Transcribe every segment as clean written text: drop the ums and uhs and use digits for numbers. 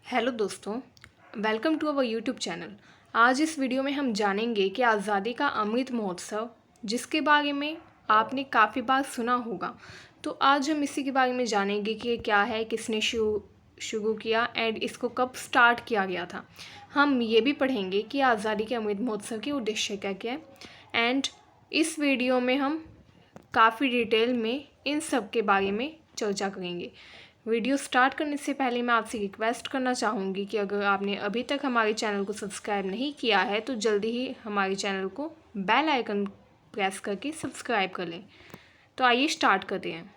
Hello दोस्तों, welcome to our YouTube channel. आज इस वीडियो में हम जानेंगे कि आज़ादी का अमृत महोत्सव, जिसके बारे में आपने काफ़ी बार सुना होगा, तो आज हम इसी के बारे में जानेंगे कि ये क्या है, किसने शुरू किया एंड इसको कब स्टार्ट किया गया था। हम ये भी पढ़ेंगे कि आज़ादी के अमृत महोत्सव के उद्देश्य क्या क्या है एंड इस वीडियो में हम काफ़ी डिटेल में इन सब के बारे में चर्चा करेंगे। वीडियो स्टार्ट करने से पहले मैं आपसे रिक्वेस्ट करना चाहूँगी कि अगर आपने अभी तक हमारे चैनल को सब्सक्राइब नहीं किया है तो जल्दी ही हमारे चैनल को बेल आइकन प्रेस करके सब्सक्राइब कर लें। तो आइए स्टार्ट करते हैं।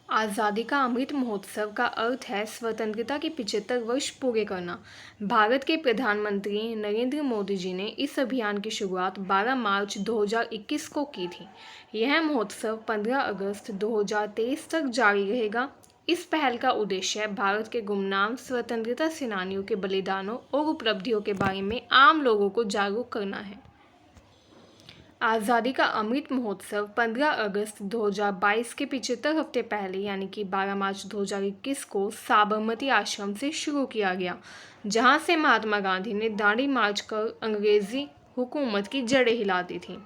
आज़ादी का अमृत महोत्सव का अर्थ है स्वतंत्रता के 75 वर्ष पूरे करना। भारत के प्रधानमंत्री नरेंद्र मोदी जी ने इस अभियान की शुरुआत 12 मार्च 2021 को की थी। यह महोत्सव 15 अगस्त 2023 तक जारी रहेगा। इस पहल का उद्देश्य भारत के गुमनाम स्वतंत्रता सेनानियों के बलिदानों और उपलब्धियों के बारे में आम लोगों को जागरूक करना है। आज़ादी का अमृत महोत्सव 15 अगस्त 2022 के 75 हफ्ते पहले यानी कि 12 मार्च 2021 को साबरमती आश्रम से शुरू किया गया, जहां से महात्मा गांधी ने दांडी मार्च कर अंग्रेजी हुकूमत की जड़ें हिला दी थी।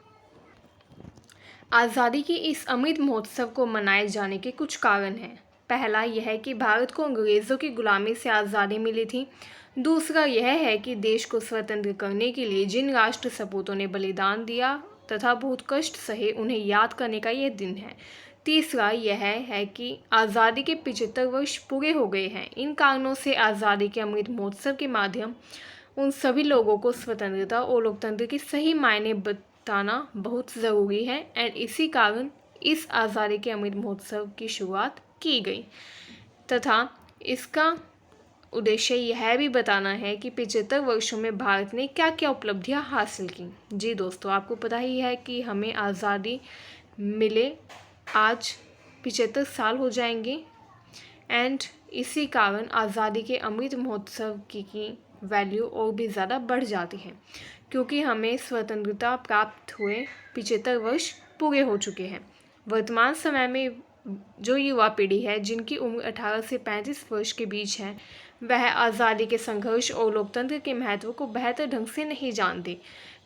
आज़ादी के इस अमृत महोत्सव को मनाए जाने के कुछ कारण हैं। पहला यह है कि भारत को अंग्रेज़ों की गुलामी से आज़ादी मिली थी। दूसरा यह है कि देश को स्वतंत्र करने के लिए जिन राष्ट्र सपूतों ने बलिदान दिया तथा बहुत कष्ट सहे, उन्हें याद करने का यह दिन है। तीसरा यह है कि आज़ादी के 75 वर्ष पूरे हो गए हैं। इन कारणों से आज़ादी के अमृत महोत्सव के माध्यम उन सभी लोगों को स्वतंत्रता और लोकतंत्र के सही मायने बताना बहुत ज़रूरी है एंड इसी कारण इस आज़ादी के अमृत महोत्सव की शुरुआत की गई तथा इसका उद्देश्य यह भी बताना है कि 75 वर्षों में भारत ने क्या क्या उपलब्धियां हासिल की। जी दोस्तों, आपको पता ही है कि हमें आज़ादी मिले आज 75 साल हो जाएंगे एंड इसी कारण आज़ादी के अमृत महोत्सव की वैल्यू और भी ज़्यादा बढ़ जाती है, क्योंकि हमें स्वतंत्रता प्राप्त हुए 75 वर्ष पूरे हो चुके हैं। वर्तमान समय में जो युवा पीढ़ी है, जिनकी उम्र 18 से 35 वर्ष के बीच है, वह आज़ादी के संघर्ष और लोकतंत्र के महत्व को बेहतर ढंग से नहीं जानते।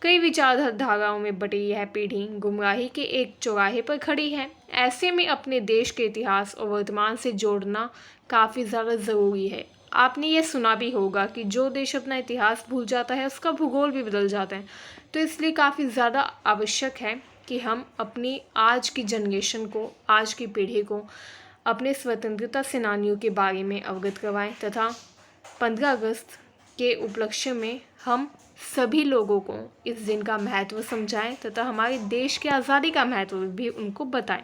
कई विचारधाराओं में बटी यह पीढ़ी गुमराही के एक चौराहे पर खड़ी है। ऐसे में अपने देश के इतिहास और वर्तमान से जोड़ना काफ़ी ज़्यादा ज़रूरी है। आपने ये सुना भी होगा कि जो देश अपना इतिहास भूल जाता है उसका भूगोल भी बदल जाता है। तो इसलिए काफ़ी ज़्यादा आवश्यक है कि हम अपनी आज की जनरेशन को, आज की पीढ़ी को अपने स्वतंत्रता सेनानियों के बारे में अवगत करवाएं तथा 15 अगस्त के उपलक्ष्य में हम सभी लोगों को इस दिन का महत्व समझाएं तथा हमारे देश की आज़ादी का महत्व भी उनको बताएं।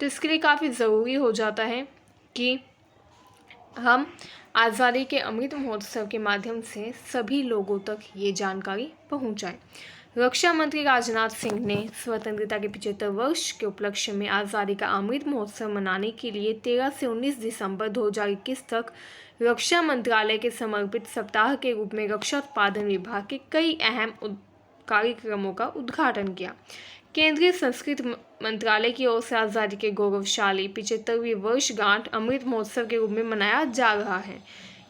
तो इसके लिए काफ़ी ज़रूरी हो जाता है कि हम आज़ादी के अमृत महोत्सव के माध्यम से सभी लोगों तक ये जानकारी पहुंचाएं। रक्षा मंत्री राजनाथ सिंह ने स्वतंत्रता के 75 वर्ष के उपलक्ष्य में आज़ादी का अमृत महोत्सव मनाने के लिए 13 से 19 दिसंबर 2021 तक रक्षा मंत्रालय के समर्पित सप्ताह के रूप में रक्षा उत्पादन विभाग के कई अहम कार्यक्रमों का उद्घाटन किया। केंद्रीय संस्कृति मंत्रालय की ओर से आज़ादी के गौरवशाली 75वीं वर्षगांठ अमृत महोत्सव के रूप में मनाया जा रहा है।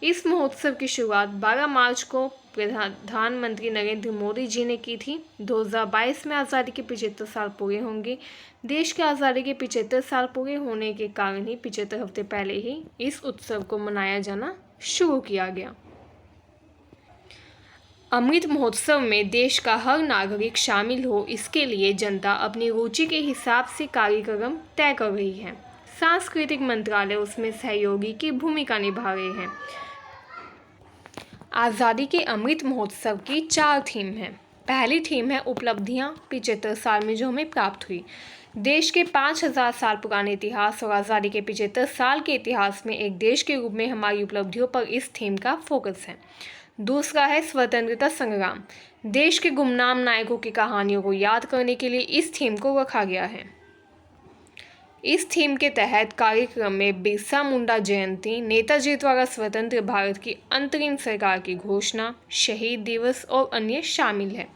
इस महोत्सव की शुरुआत 12 मार्च को प्रधानमंत्री नरेंद्र मोदी जी ने की थी। 2022 में आज़ादी के 75 साल पूरे होंगे। देश की आज़ादी के 75 साल पूरे होने के कारण ही 75 हफ्ते पहले ही इस उत्सव को मनाया जाना शुरू किया गया। अमृत महोत्सव में देश का हर नागरिक शामिल हो, इसके लिए जनता अपनी रुचि के हिसाब से कार्यक्रम तय कर रही है। सांस्कृतिक मंत्रालय उसमें सहयोगी की भूमिका निभा रहे हैं। आज़ादी के अमृत महोत्सव की 4 थीम हैं। पहली थीम है उपलब्धियां 75 साल में जो हमें प्राप्त हुई। देश के 5000 साल पुराने इतिहास और आज़ादी के 75 साल के इतिहास में एक देश के रूप में हमारी उपलब्धियों पर इस थीम का फोकस है। दूसरा है स्वतंत्रता संग्राम। देश के गुमनाम नायकों की कहानियों को याद करने के लिए इस थीम को रखा गया है। इस थीम के तहत कार्यक्रम में बिरसा मुंडा जयंती, नेताजी द्वारा स्वतंत्र भारत की अंतरिम सरकार की घोषणा, शहीद दिवस और अन्य शामिल है।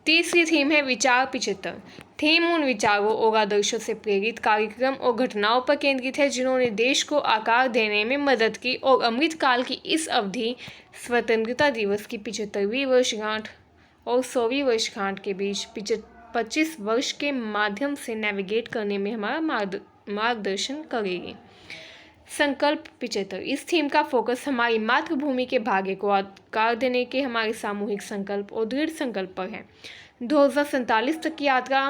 तीसरी थीम है विचार 75। थीम उन विचारों और आदर्शों से प्रेरित कार्यक्रम और घटनाओं पर केंद्रित है जिन्होंने देश को आकार देने में मदद की और अमृतकाल की इस अवधि स्वतंत्रता दिवस की 75वीं वर्षगांठ और 100वीं वर्षगांठ के बीच 25 वर्ष के माध्यम से नेविगेट करने में हमारा मार्गदर्शन करेगी। संकल्प 75। इस थीम का फोकस हमारी मातृभूमि के भाग्य को आकार देने के हमारे सामूहिक संकल्प और दृढ़ संकल्प पर है। 2047 तक की यात्रा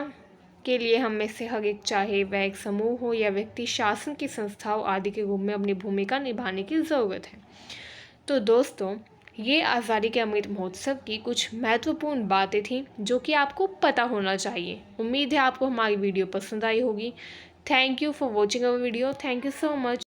के लिए हम में से हर एक, चाहे वह एक समूह हो या व्यक्ति, शासन की संस्थाओं आदि के रूप में अपनी भूमिका निभाने की ज़रूरत है। तो दोस्तों, ये आज़ादी के अमृत महोत्सव की कुछ महत्वपूर्ण बातें थीं जो कि आपको पता होना चाहिए। उम्मीद है आपको हमारी वीडियो पसंद आई होगी। Thank you for watching our video. Thank you so much.